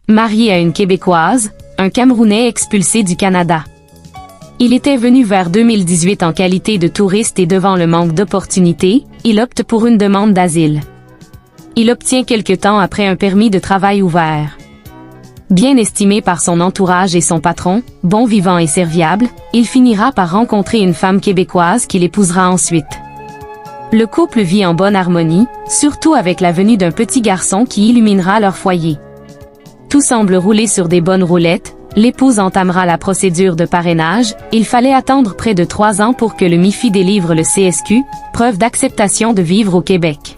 marié à une Québécoise, un Camerounais expulsé du Canada. Il était venu vers 2018 en qualité de touriste et devant le manque d'opportunités, il opte pour une demande d'asile. Il obtient quelque temps après un permis de travail ouvert. Bien estimé par son entourage et son patron, bon vivant et serviable, il finira par rencontrer une femme québécoise qu'il épousera ensuite. Le couple vit en bonne harmonie, surtout avec la venue d'un petit garçon qui illuminera leur foyer. Tout semble rouler sur des bonnes roulettes, l'épouse entamera la procédure de parrainage, il fallait attendre près de 3 ans pour que le MIFI délivre le CSQ, preuve d'acceptation de vivre au Québec.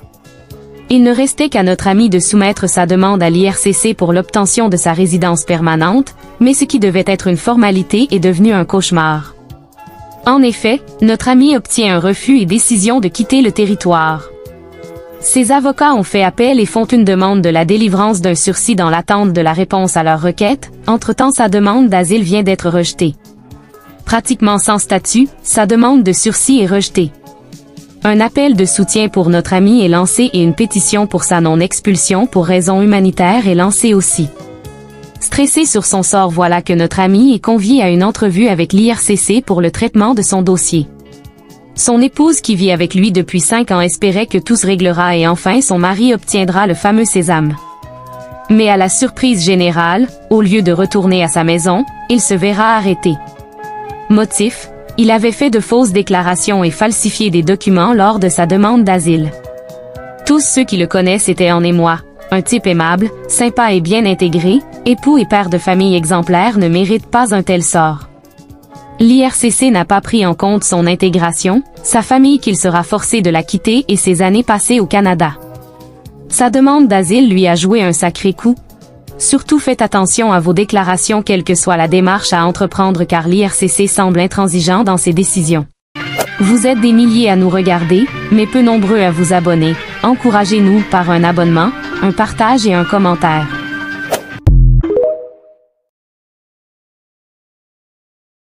Il ne restait qu'à notre ami de soumettre sa demande à l'IRCC pour l'obtention de sa résidence permanente, mais ce qui devait être une formalité est devenu un cauchemar. En effet, notre ami obtient un refus et décision de quitter le territoire. Ses avocats ont fait appel et font une demande de la délivrance d'un sursis dans l'attente de la réponse à leur requête. Entre-temps, sa demande d'asile vient d'être rejetée. Pratiquement sans statut, sa demande de sursis est rejetée. Un appel de soutien pour notre ami est lancé et une pétition pour sa non-expulsion pour raisons humanitaires est lancée aussi. Stressé sur son sort, voilà que notre ami est convié à une entrevue avec l'IRCC pour le traitement de son dossier. Son épouse qui vit avec lui depuis 5 ans espérait que tout se réglera et enfin son mari obtiendra le fameux sésame. Mais à la surprise générale, au lieu de retourner à sa maison, il se verra arrêté. Motif: il avait fait de fausses déclarations et falsifié des documents lors de sa demande d'asile. Tous ceux qui le connaissent étaient en émoi. Un type aimable, sympa et bien intégré, époux et père de famille exemplaire ne mérite pas un tel sort. L'IRCC n'a pas pris en compte son intégration, sa famille qu'il sera forcé de la quitter et ses années passées au Canada. Sa demande d'asile lui a joué un sacré coup. Surtout faites attention à vos déclarations quelle que soit la démarche à entreprendre car l'IRCC semble intransigeant dans ses décisions. Vous êtes des milliers à nous regarder, mais peu nombreux à vous abonner. Encouragez-nous par un abonnement, un partage et un commentaire.